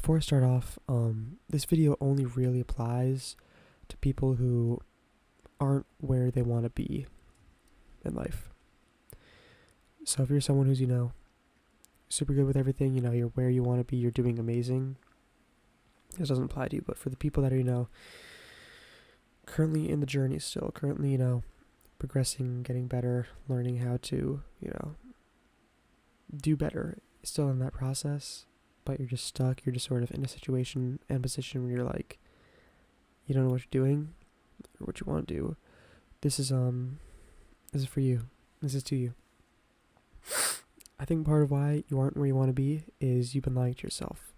Before I start off, this video only really applies to people who aren't where they want to be in life. So if you're someone who's, super good with everything, you're where you want to be, you're doing amazing, this doesn't apply to you. But for the people that are, currently in the journey still, currently, progressing, getting better, learning how to, do better, still in that process, but you're just stuck, you're just sort of in a situation and position where you're like, you don't know what you're doing or what you want to do. This is for you. This is to you. I think part of why you aren't where you want to be is you've been lying to yourself.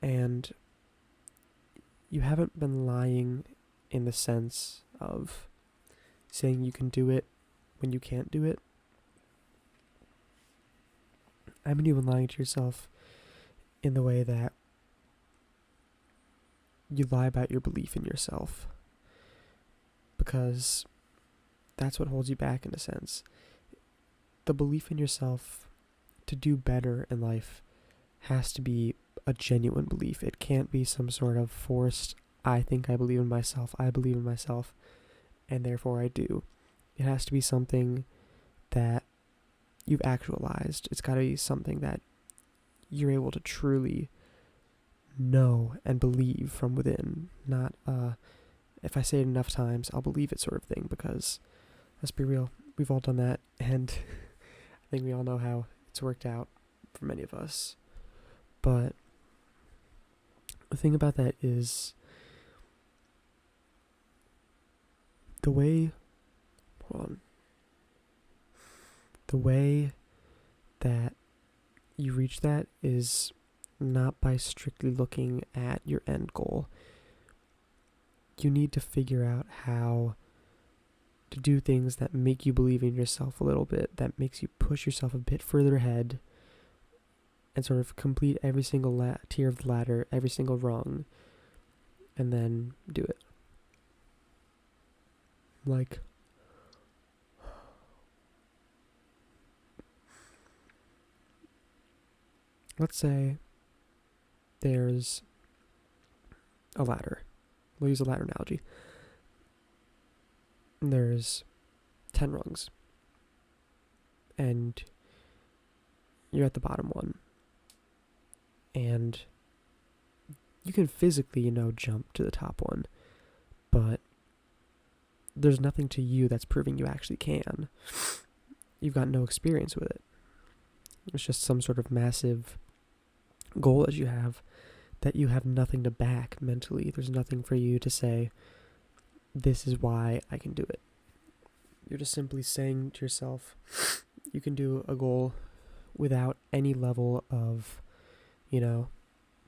And you haven't been lying in the sense of saying you can do it when you can't do it. I mean, you've been lying to yourself in the way that you lie about your belief in yourself, because that's what holds you back in a sense. The belief in yourself to do better in life has to be a genuine belief. It can't be some sort of forced, I think I believe in myself, and therefore I do. It has to be something that you've actualized. It's got to be something that you're able to truly know and believe from within, not if I say it enough times I'll believe it sort of thing, because let's be real, we've all done that, and I think we all know how it's worked out for many of us. But the thing about that is the way that you reach that is not by strictly looking at your end goal. You need to figure out how to do things that make you believe in yourself a little bit, that makes you push yourself a bit further ahead and sort of complete every single tier of the ladder, every single rung, and then do it. Like, let's say there's a ladder. We'll use a ladder analogy. There's 10 rungs, and you're at the bottom one, and you can physically, jump to the top one, but there's nothing to you that's proving you actually can. You've got no experience with it. It's just some sort of massive goal that you have nothing to back mentally. There's nothing for you to say, this is why I can do it. You're just simply saying to yourself, you can do a goal without any level of,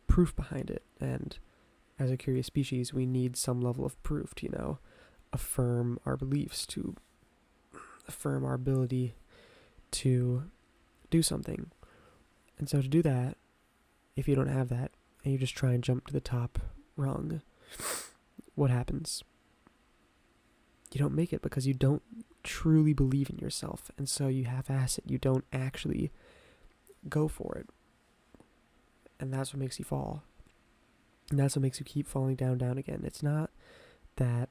proof behind it. And as a curious species, we need some level of proof to, affirm our beliefs, to affirm our ability to do something. And so to do that, if you don't have that, and you just try and jump to the top rung, what happens? You don't make it because you don't truly believe in yourself, and so you half-ass it. You don't actually go for it, and that's what makes you fall, and that's what makes you keep falling down again. It's not that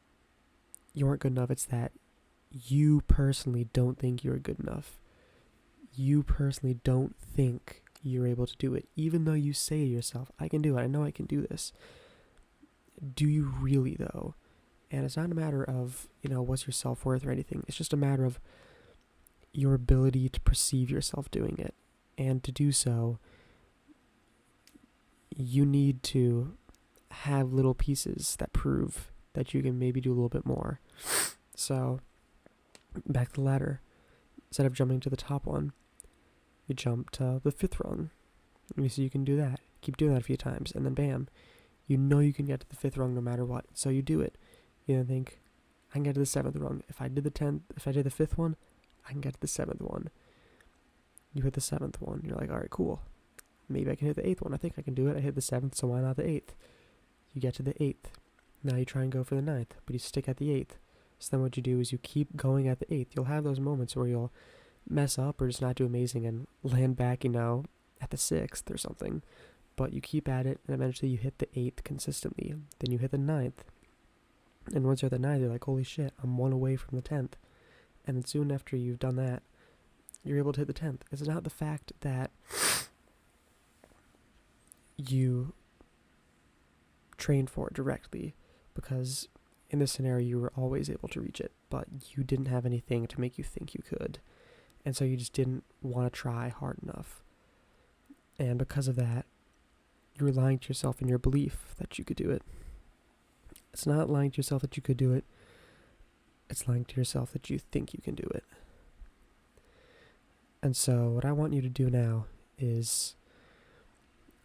you aren't good enough, it's that you personally don't think you're good enough. You personally don't think you're able to do it, even though you say to yourself, I can do it, I know I can do this. Do you really, though? And it's not a matter of, what's your self-worth or anything. It's just a matter of your ability to perceive yourself doing it. And to do so, you need to have little pieces that prove that you can maybe do a little bit more. So, back to the ladder. Instead of jumping to the top one, you jump to the 5th rung. And you see you can do that. Keep doing that a few times, and then bam, you know you can get to the 5th rung no matter what. So you do it. You don't think, I can get to the 7th rung. If I did the 5th one, I can get to the 7th one. You hit the 7th one. You're like, all right, cool. Maybe I can hit the 8th one. I think I can do it. I hit the 7th, so why not the 8th? You get to the 8th. Now you try and go for the 9th, but you stick at the 8th. So then what you do is you keep going at the 8th. You'll have those moments where you'll mess up or just not do amazing and land back, at the 6th or something. But you keep at it, and eventually you hit the 8th consistently. Then you hit the 9th. And once you're at the 9th, you're like, holy shit, I'm 1 away from the 10th. And then soon after you've done that, you're able to hit the 10th. It's not the fact that you trained for it directly, because in this scenario you were always able to reach it, but you didn't have anything to make you think you could. And so you just didn't want to try hard enough. And because of that, you're lying to yourself in your belief that you could do it. It's not lying to yourself that you could do it. It's lying to yourself that you think you can do it. And so what I want you to do now is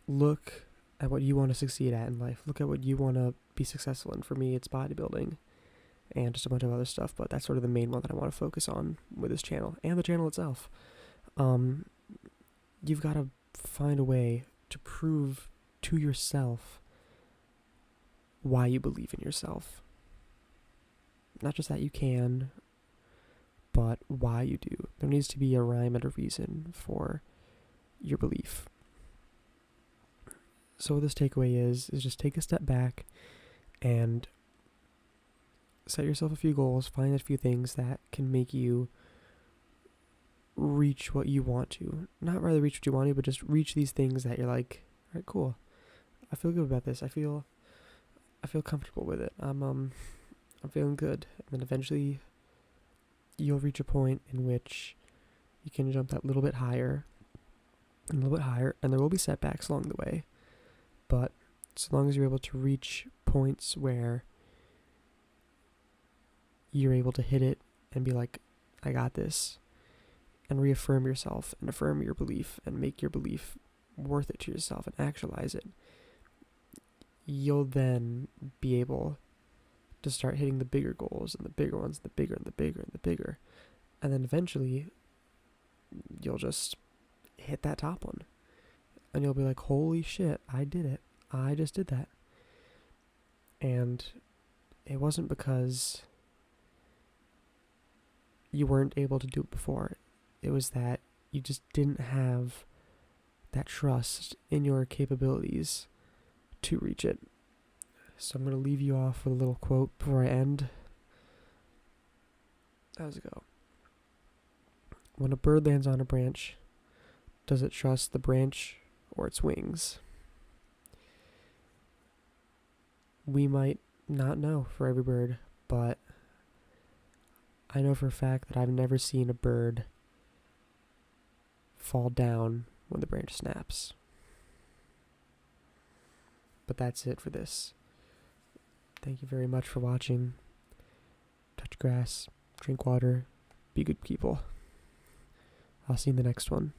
look at what you want to succeed at in life. Look at what you want to be successful in. For me, it's bodybuilding and just a bunch of other stuff, but that's sort of the main one that I want to focus on with this channel and the channel itself. You've got to find a way to prove to yourself why you believe in yourself. Not just that you can, but why you do. There needs to be a rhyme and a reason for your belief. So what this takeaway is just take a step back and set yourself a few goals, find a few things that can make you reach what you want to. Not really reach what you want to, but just reach these things that you're like, all right, cool. I feel good about this. I feel comfortable with it. I'm feeling good. And then eventually you'll reach a point in which you can jump that little bit higher, and a little bit higher, and there will be setbacks along the way. But so long as you're able to reach points where you're able to hit it and be like, I got this, and reaffirm yourself and affirm your belief and make your belief worth it to yourself and actualize it, you'll then be able to start hitting the bigger goals and the bigger ones, the bigger and the bigger and the bigger. And then eventually you'll just hit that top one. And you'll be like, holy shit, I did it. I just did that. And it wasn't because you weren't able to do it before. It was that you just didn't have that trust in your capabilities to reach it. So I'm going to leave you off with a little quote before I end. How does it go? When a bird lands on a branch, does it trust the branch or its wings? We might not know for every bird, but I know for a fact that I've never seen a bird fall down when the branch snaps. But that's it for this. Thank you very much for watching. Touch grass, drink water, be good people. I'll see you in the next one.